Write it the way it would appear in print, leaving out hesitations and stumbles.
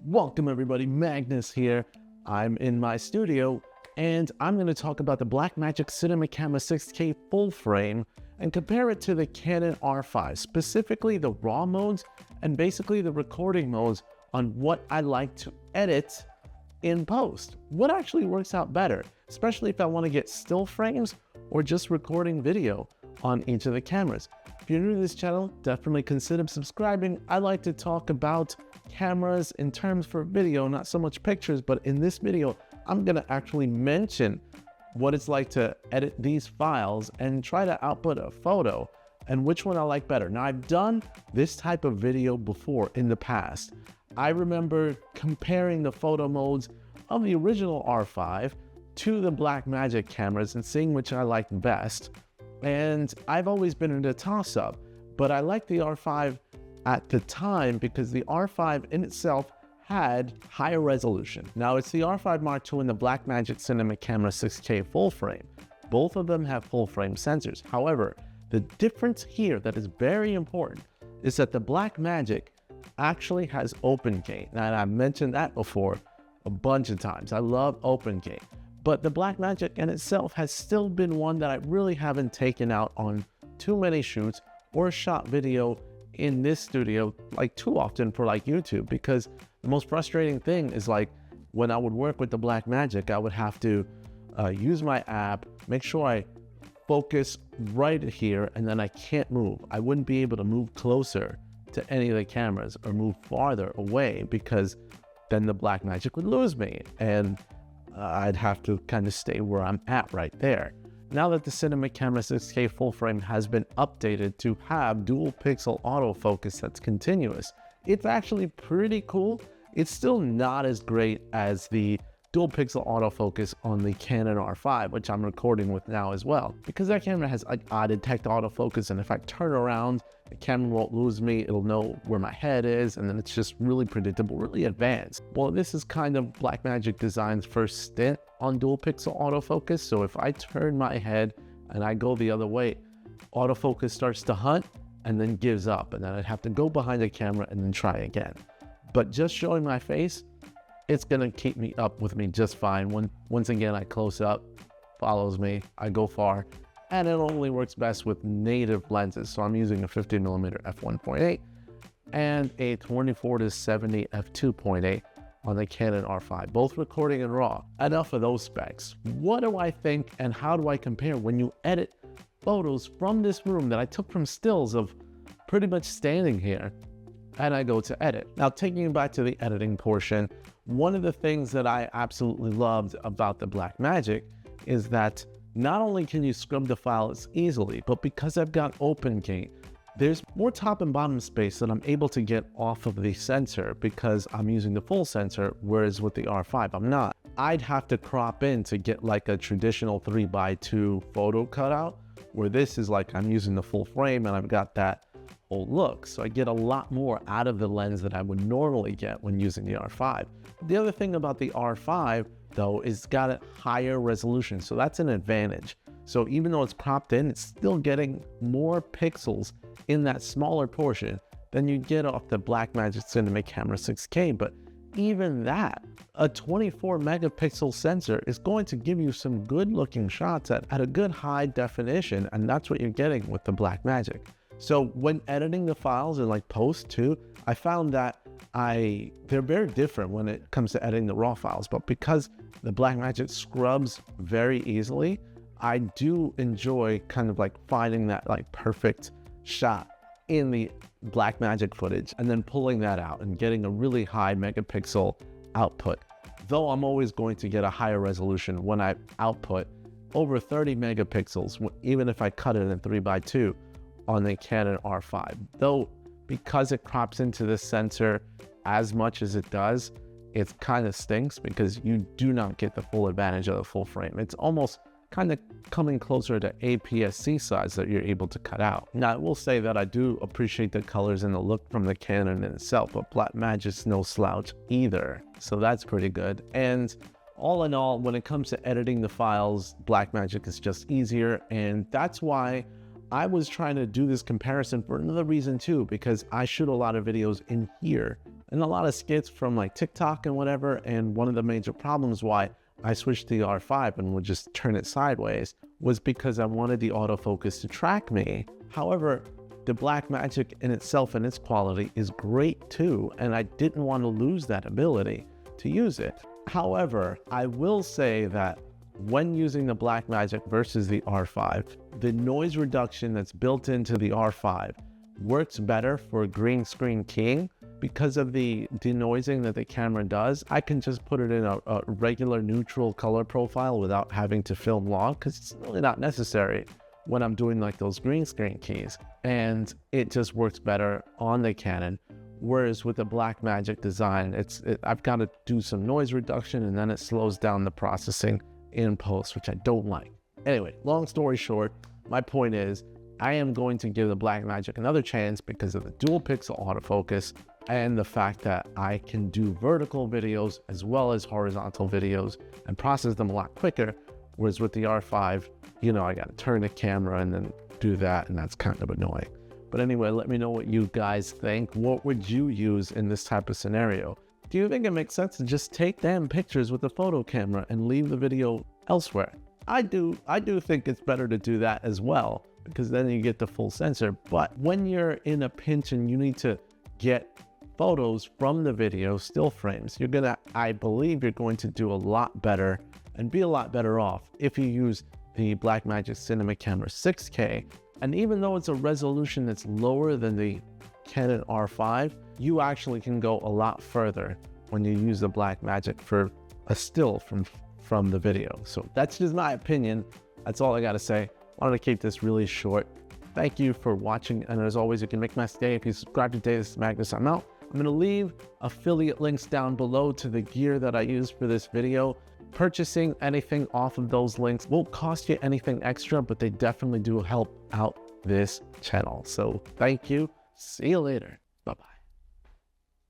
Welcome everybody, Magnus here. I'm in my studio and I'm going to talk about the Blackmagic Cinema Camera 6K full frame and compare it to the Canon R5, specifically the RAW modes and basically the recording modes on what I like to edit in post. What actually works out better, especially if I want to get still frames or just recording video on each of the cameras. If you're new to this channel, definitely consider subscribing. I like to talk about cameras in terms for video, not so much pictures, but in this video, I'm gonna actually mention what it's like to edit these files and try to output a photo and which one I like better. Now, I've done this type of video before in the past. I remember comparing the photo modes of the original R5 to the Blackmagic cameras and seeing which I like best. And I've always been in a toss-up, but I like the R5 at the time because the R5 in itself had higher resolution. Now it's the R5 Mark II and the Blackmagic Cinema Camera 6K full frame. Both of them have full frame sensors. However, the difference here that is very important is that the Blackmagic actually has open gate. And I've mentioned that before a bunch of times. I love open gate. But the Blackmagic in itself has still been one that I really haven't taken out on too many shoots or shot video in this studio like too often for like YouTube, because the most frustrating thing is like when I would work with the Blackmagic, I would have to use my app, make sure I focus right here, and then I can't move. I wouldn't be able to move closer to any of the cameras or move farther away because then the Blackmagic would lose me. And I'd have to kind of stay where I'm at right there. Now that the Cinema Camera 6K full frame has been updated to have dual pixel autofocus that's continuous, it's actually pretty cool. It's still not as great as the dual pixel autofocus on the Canon R5, which I'm recording with now as well, because that camera has like detect autofocus, and if I turn around, the camera won't lose me. It'll know where my head is, and then it's just really predictable, really advanced. Well, this is kind of Blackmagic Design's first stint on dual pixel autofocus. So if I turn my head and I go the other way, autofocus starts to hunt and then gives up, and then I'd have to go behind the camera and then try again. But just showing my face, it's gonna keep me up with me just fine. Once again, I close up, follows me, I go far, and it only works best with native lenses. So I'm using a 15mm f1.8 and a 24-70 f2.8 on the Canon R5, both recording in RAW. Enough of those specs. What do I think and how do I compare when you edit photos from this room that I took from stills of pretty much standing here, and I go to edit? Now, taking you back to the editing portion, one of the things that I absolutely loved about the Blackmagic is that not only can you scrub the files easily, but because I've got open gate, there's more top and bottom space that I'm able to get off of the sensor because I'm using the full sensor, whereas with the R5, I'm not. I'd have to crop in to get like a traditional 3x2 photo cutout, where this is like I'm using the full frame and I've got that whole look. So I get a lot more out of the lens that I would normally get when using the R5. The other thing about the R5 though is it's got a higher resolution, so that's an advantage. So even though it's cropped in, it's still getting more pixels in that smaller portion than you get off the Blackmagic Cinema Camera 6K. But even that, a 24 megapixel sensor is going to give you some good looking shots at a good high definition, and that's what you're getting with the Blackmagic. So when editing the files in like post too, I found that they're very different when it comes to editing the RAW files, but because the Blackmagic scrubs very easily, I do enjoy kind of like finding that like perfect shot in the Blackmagic footage and then pulling that out and getting a really high megapixel output. Though I'm always going to get a higher resolution when I output over 30 megapixels, even if I cut it in 3x2 on the Canon R5. Though because it crops into the sensor as much as it does, it kind of stinks because you do not get the full advantage of the full frame. It's almost kind of coming closer to APS-C size that you're able to cut out. Now, I will say that I do appreciate the colors and the look from the Canon in itself, but Blackmagic's no slouch either, so that's pretty good. And all in all, when it comes to editing the files, Blackmagic is just easier, and that's why I was trying to do this comparison for another reason too, because I shoot a lot of videos in here in a lot of skits from like TikTok and whatever. And one of the major problems why I switched to the R5 and would just turn it sideways was because I wanted the autofocus to track me. However, the Blackmagic in itself and its quality is great too, and I didn't want to lose that ability to use it. However, I will say that when using the Blackmagic versus the R5, the noise reduction that's built into the R5 works better for green screen keying because of the denoising that the camera does. I can just put it in a regular neutral color profile without having to film log because it's really not necessary when I'm doing like those green screen keys, and it just works better on the Canon. Whereas with the Blackmagic design, I've got to do some noise reduction and then it slows down the processing in post, which I don't like. Anyway, long story short, my point is I am going to give the Blackmagic another chance because of the dual pixel autofocus and the fact that I can do vertical videos as well as horizontal videos and process them a lot quicker. Whereas with the R5, you know, I got to turn the camera and then do that, and that's kind of annoying. But anyway, let me know what you guys think. What would you use in this type of scenario? Do you think it makes sense to just take damn pictures with the photo camera and leave the video elsewhere? I do think it's better to do that as well, because then you get the full sensor. But when you're in a pinch and you need to get photos from the video, still frames, I believe you're going to do a lot better and be a lot better off if you use the Blackmagic Cinema Camera 6K. And even though it's a resolution that's lower than the Canon R5, you actually can go a lot further when you use the Blackmagic for a still from the video. So that's just my opinion. That's all I gotta say. I wanted to keep this really short. Thank you for watching, and as always, you can make my day if you subscribe today. This is Magnus, I'm out. I'm gonna leave affiliate links down below to the gear that I use for this video. Purchasing anything off of those links won't cost you anything extra, but they definitely do help out this channel. So thank you. See you later. Bye-bye.